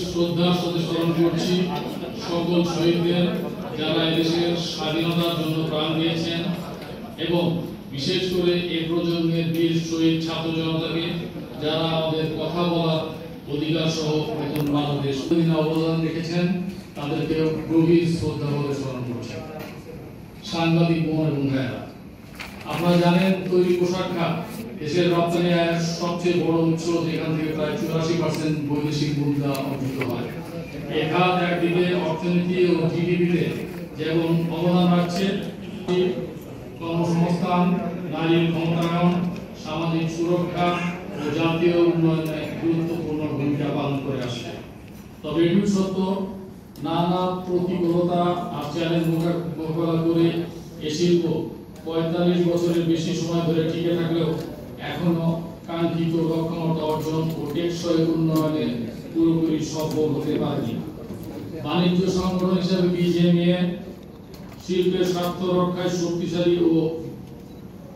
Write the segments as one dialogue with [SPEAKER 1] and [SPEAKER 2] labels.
[SPEAKER 1] শ্রদ্ধার সাথে স্মরণ করছি সকল শহীদদের যারা এদেশের স্বাধীনতার জন্য প্রাণ দিয়েছেন এবং বিশেষ করে এই প্রজন্মের বীর শহীদ ছাত্র জনতাকে যারা আমাদের কথা বলার অধিকার সহ নতুন বাংলাদেশ অবদান রেখেছেন তাদেরকে গভীর শ্রদ্ধা বলে স্মরণ করছেন। সাংবাদিক বোন এবং ভাইয়েরা, আপনারা জানেন তৈরি পোশাক খাত দেশের রপ্তানি আয়ের সবচেয়ে বড় উৎস, যেখান থেকে প্রায় 84% বৈদেশিক মুদ্রা অর্জিত হয়। এই খাত একদিকে অর্থনীতি ও জিডিপিতে যেমন অবদান রাখছে, কর্মসংস্থান, নারীর ক্ষমতায়ন, সামাজিক সুরক্ষা ও জাতীয় উন্নয়নে গুরুত্বপূর্ণ ভূমিকা পালন করে আসছে। তবে এটিও সত্য, নানা প্রতিকূলতা আর চ্যালেঞ্জ মোকাবেলা করে এ শিল্প 45 বছরের বেশি সময় ধরে টিকে থাকলেও এখনো কাঙ্ক্ষিত লক্ষ্যমাত্রা অর্জন ও টেকসই উন্নয়নে পুরোপুরি সফল হতে পারেনি। বাণিজ্য সংগঠন হিসেবে বিজিএমইএ শিল্পের স্বার্থ রক্ষায় শক্তিশালী ও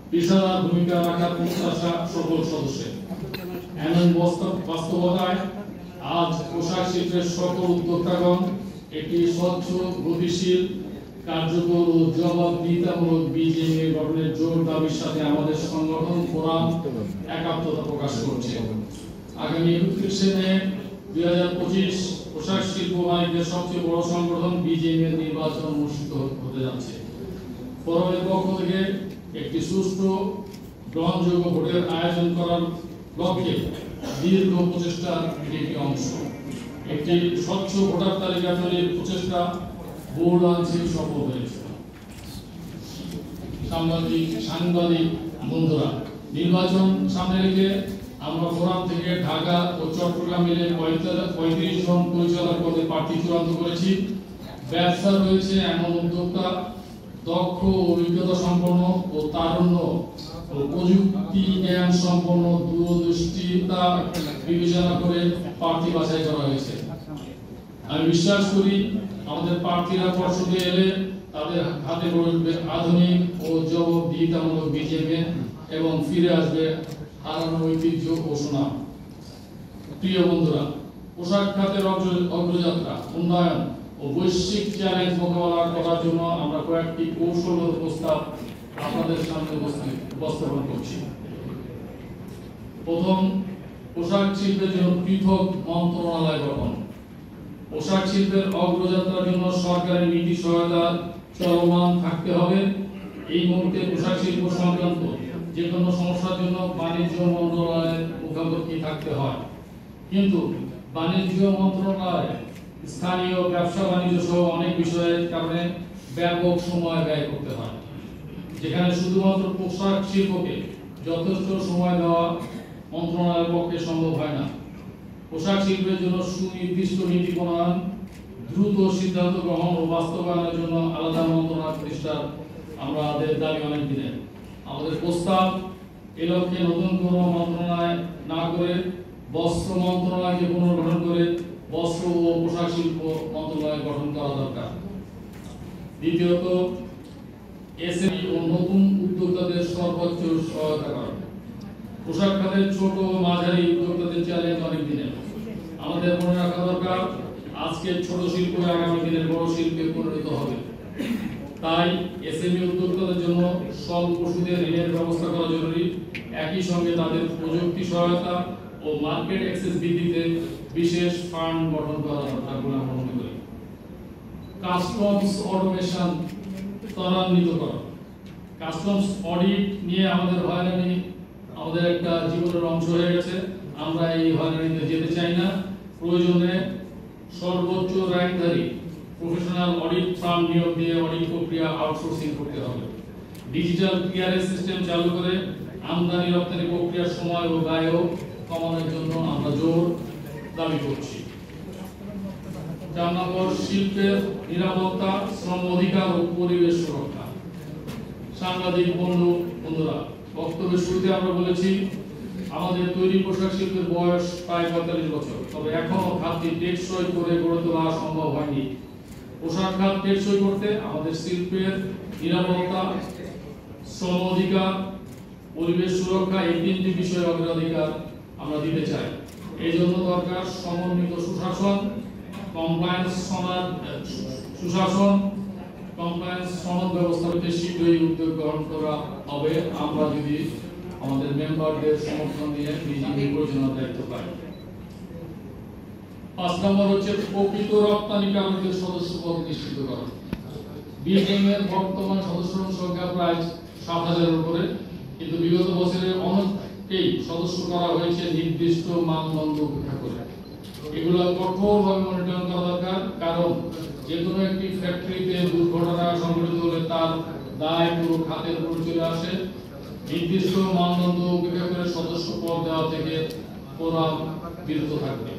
[SPEAKER 1] পেশাদার ভূমিকা রাখার প্রত্যাশা সকল সদস্যের। এমন বাস্তবতায় আজ পোশাক শিল্পের সকল উদ্যোক্তাগণ একটি স্বচ্ছ, গতিশীল, কার্যকর ও জবাবদিহিতামূলক বিজিএমইএ গঠনের জোর দাবির সাথে আমাদের সংগঠন ফোরাম একাত্মতা প্রকাশ করছে। আগামী 31 মে 2025 পোশাক শিল্প মালিকদের সবচেয়ে বড় সংগঠন বিজিএমইএ নির্বাচন অনুষ্ঠিত হতে যাচ্ছে। ফোরামের পক্ষ থেকে একটি সুষ্ঠু গ্রহণযোগ্য ভোটের আয়োজন করার লক্ষ্যে দীর্ঘ প্রচেষ্টার একটি অংশ। একটি স্বচ্ছ ভোটার তালিকা তৈরির প্রচেষ্টা বহু লাঞ্ছিত সফল হয়েছে। সাংবাদিক বন্ধুরা, নির্বাচন সামনে রেখে আমরা ফোরাম থেকে ঢাকা ও চট্টগ্রাম মিলে 35 জন পরিচালক পদে প্রার্থী চূড়ান্ত করেছি। ব্যবসা রয়েছে এমন উদ্যোক্তা, দক্ষ অভিজ্ঞতা সম্পন্ন ও তারুণ্য ও প্রযুক্তি জ্ঞান সম্পন্ন দূরদৃষ্টিতা বিবেচনা করে প্রার্থী বাছাই করা হয়েছে। আমি বিশ্বাস করি আমাদের প্রার্থীরা পর্ষদে এলে তাদের হাতে পড়বে আধুনিক ও জবাবদিহিতামূলক বিজিএমইএ এবং ফিরে আসবে হারানো ঐতিহ্য ও সুনাম। প্রিয় বন্ধুরা, পোশাক খাতের অগ্রযাত্রা, উন্নয়ন ও বৈশ্বিক চ্যালেঞ্জ মোকাবেলা করার জন্য আমরা কয়েকটি কৌশলগত প্রস্তাব আপনাদের সামনে উপস্থাপন করছি। প্রথম, পোশাক শিল্পের জন্য পৃথক মন্ত্রণালয় গঠন। পোশাক শিল্পের অগ্রযাত্রার জন্য সরকারি নীতি সহায়তা চলমান থাকতে হবে। এই মুহূর্তে পোশাক শিল্প সংক্রান্ত যে কোনো সমস্যার জন্য বাণিজ্য মন্ত্রণালয়ের মুখোমুখি থাকতে হয়, কিন্তু বাণিজ্য মন্ত্রণালয় স্থানীয় ব্যবসা বাণিজ্য সহ অনেক বিষয়ের কারণে ব্যাপক সময় ব্যয় করতে হয়, যেখানে শুধুমাত্র পোশাক শিল্পকে যথেষ্ট সময় দেওয়া মন্ত্রণালয়ের পক্ষে সম্ভব হয় না। পোশাক শিল্পের জন্য সুনির্দিষ্ট নীতি প্রণয়ন, দ্রুত সিদ্ধান্ত গ্রহণ ও বাস্তবায়নের জন্য আলাদা মন্ত্রণালয় প্রতিষ্ঠার আমাদের দাবি অনেক দিনের। আমাদের প্রস্তাব, এ লক্ষ্যে নতুন কোনো মন্ত্রণালয় না করে বস্ত্র মন্ত্রণালয়কে পুনর্গঠন করে বস্ত্র ও পোশাক শিল্প মন্ত্রণালয় গঠন করা দরকার। দ্বিতীয়ত, এসএমই ও নতুন উদ্যোক্তাদের সর্বোচ্চ সহায়তা করা। পোশাক খাতের ছোট ও মাঝারি উদ্যোক্তাদের চ্যালেঞ্জ অনেক দিনের। আমাদের মনে রাখা দরকার, আজকের ছোট শিল্প আগামী দিনের বড় শিল্পে পরিণত হবে। তাই এসএমই উদ্যোক্তাদের জন্য স্বল্প সুদে ঋণের ব্যবস্থা করা জরুরি। একই সঙ্গে তাদের প্রযুক্তি সহায়তা ও মার্কেট অ্যাক্সেস বৃদ্ধিতে বিশেষ ফান্ড গঠন করা দরকার বলে আমরা মনে করি। কাস্টমস অটোমেশন ত্বরান্বিত করা। কাস্টমস অডিট নিয়ে আমাদের হয়রানি আমাদের একটা জীবনের অংশ হয়ে গেছে। আমরা এই হয়রানিতে যেতে চাই না। প্রয়োজনে সর্বোচ্চ র্যাঙ্কধারী প্রফেশনাল অডিট ফার্ম নিয়োগ দিয়ে অডিট প্রক্রিয়া আউটসোর্সিং করতে হবে। ডিজিটাল ক্লিয়ারেন্স সিস্টেম চালু করে আমদানি রপ্তানি প্রক্রিয়ার সময় ও ব্যয়ও কমানোর জন্য আমরা জোর দাবি করছি। 4 নম্বর, শিল্পের নিরাপত্তা, শ্রম অধিকার ও পরিবেশ সুরক্ষা। সাংবাদিক বন্ধুরা, বক্তব্যের শুরুতে আমরা বলেছি আমাদের তৈরি পোশাক শিল্পের বয়স প্রায় 45 বছর, তবে এখনো খাতটি টেকসই করে গড়ে তোলা সম্ভব হয়নি। পোশাক খাত টেকসই করতে আমাদের শিল্পের নিরাপত্তা, শ্রম অধিকার, পরিবেশ সুরক্ষা এই 3টি বিষয়ে অগ্রাধিকার আমরা দিতে চাই। এই জন্য দরকার সমন্বিত সুশাসন, কমপ্লায়েন্স সনদ ব্যবস্থাকে শীঘ্রই উদ্যোগ গ্রহণ করা হবে আমরা যদি আমাদের মেম্বারদের সমর্থন দিয়ে বিজেপি পরিচালনার দায়িত্ব পাই। 5 নম্বর হচ্ছে প্রকৃত রপ্তানিকারকদের সদস্য পদ নিশ্চিত করা। বিজিএম এর বর্তমান সদস্য সংখ্যা প্রায় 7,000-এর উপরে, কিন্তু বিগত বছরে অনেককেই সদস্য করা হয়েছে নির্দিষ্ট মানদণ্ড উপেক্ষা করে। এগুলো কঠোরভাবে মনিটরিং করা দরকার, কারণ যে কোনো একটি ফ্যাক্টরিতে দুর্ঘটনা সংঘটিত হলে তার দায় পুরো খাতের উপর চলে আসে। নির্দিষ্ট মানদণ্ড উপেক্ষা করে সদস্য পদ দেওয়া থেকে ওরা বিরত থাকবে।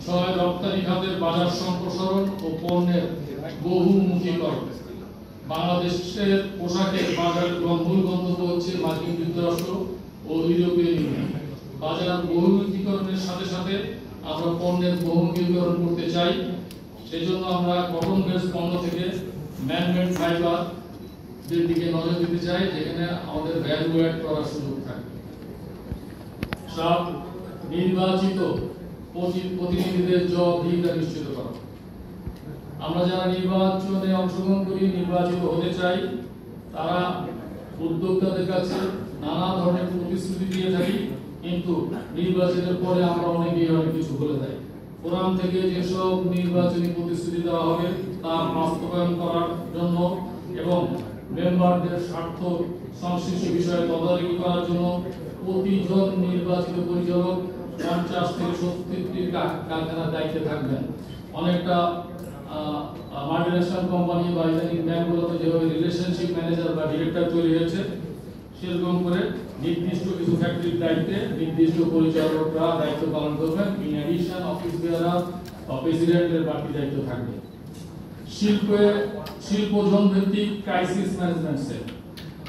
[SPEAKER 1] 6 রপ্তানি খাতের বাজার সম্প্রসারণ ও পণ্যের বহুমুখীকরণ। বাংলাদেশের পোশাকের বাজার মূল গন্তব্য হচ্ছে মার্কিন যুক্তরাষ্ট্র ও ইউরোপীয় ইউনিয়ন। বাজার বহুমুখীকরণের সাথে সাথে আমরা পণ্যের বহুমুখীকরণ করতে চাই। সেজন্য আমরা কটন বেস পণ্য থেকে ম্যানমেড ফাইবার এর দিকে নজর দিতে চাই, যেখানে আমাদের ভ্যালু অ্যাড করার সুযোগ থাকে। 7 নির্বাচিত প্রতিনিধিদের জবাবদিহিতা নিশ্চিত করা। আমরা যারা নির্বাচনে অংশগ্রহণ করি, নির্বাচিত হতে চাই, তারা উদ্যোক্তাদের কাছে নানা ধরনের প্রতিশ্রুতি দিয়ে থাকি, কিন্তু নির্বাচনের পরে আমরা অনেকেই অনেক কিছু বলে দেয়। ফোরাম থেকে যেসব নির্বাচনী প্রতিশ্রুতি দেওয়া হবে তা বাস্তবায়ন করার জন্য এবং মেম্বারদের স্বার্থ সংশ্লিষ্ট বিষয়ে তদারকি করার জন্য প্রতিজন নির্বাচিত পরিচালক 50 থেকে 70টি কারখানার দায়িত্বে থাকবেন। অনেকটা মাল্টিন্যাশনাল কোম্পানি বা ইদানিং ব্যাংকগুলোতে যেভাবে রিলেশনশিপ ম্যানেজার বা ডিরেক্টর তৈরি হয়েছে, সেরকম করে নির্দিষ্ট কিছু ফ্যাক্টরির দায়িত্বে নির্দিষ্ট পরিচালকরা দায়িত্ব পালন করবেন। ইন অ্যাডিশন অফিস বেয়ারার বা প্রেসিডেন্টের বাড়তি দায়িত্ব থাকবে। শিল্পজন ভিত্তিক ক্রাইসিস ম্যানেজমেন্ট সেল।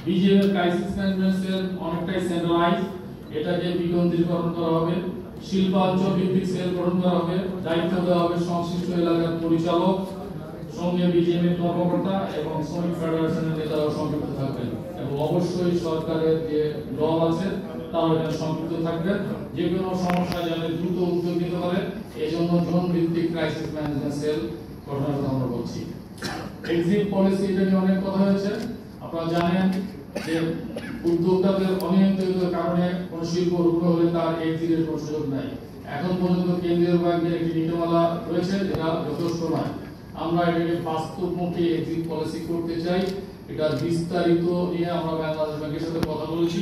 [SPEAKER 1] বিজিএম এর ক্রাইসিস ম্যানেজমেন্ট সেল অনেকটাই সেন্ট্রালাইজ, এটাকে বিকেন্দ্রীকরণ করা হবে। শিল্পাঞ্চল ভিত্তিক সেল গঠন করা হবে, দায়িত্ব দেওয়া হবে সংশ্লিষ্ট এলাকার পরিচালক, সঙ্গে বিজিএম এর কর্মকর্তা এবং শ্রমিক ফেডারেশনের নেতারাও সম্পৃক্ত থাকবেন এবং অবশ্যই সরকারের যে দল আছে তারাও এখানে সম্পৃক্ত থাকবেন। যে কোনো সমস্যা যেন দ্রুত উদ্যোগ নিতে পারে, এই জন্য জোন ভিত্তিক ক্রাইসিস ম্যানেজমেন্ট সেল গঠনের কথা আমরা বলছি। এক্সিট পলিসি, এটা নিয়ে অনেক কথা হয়েছে। আপনারা জানেন যে উদ্যোক্তাদের অনিয়ন্ত্রিতের কারণে কোন শিল্প রুগ্ন হলে তার এক্সিটের কোনো সুযোগ নাই। এখন পর্যন্ত কেন্দ্রীয় ব্যাংকের একটি নীতিমালা রয়েছে, যেটা যথেষ্ট নয়। আমরা এটাকে বাস্তবমুখী এক্সিট পলিসি করতে চাই। এটা বিস্তারিত নিয়ে আমরা বাংলাদেশ ব্যাংকের সাথে কথা বলেছি।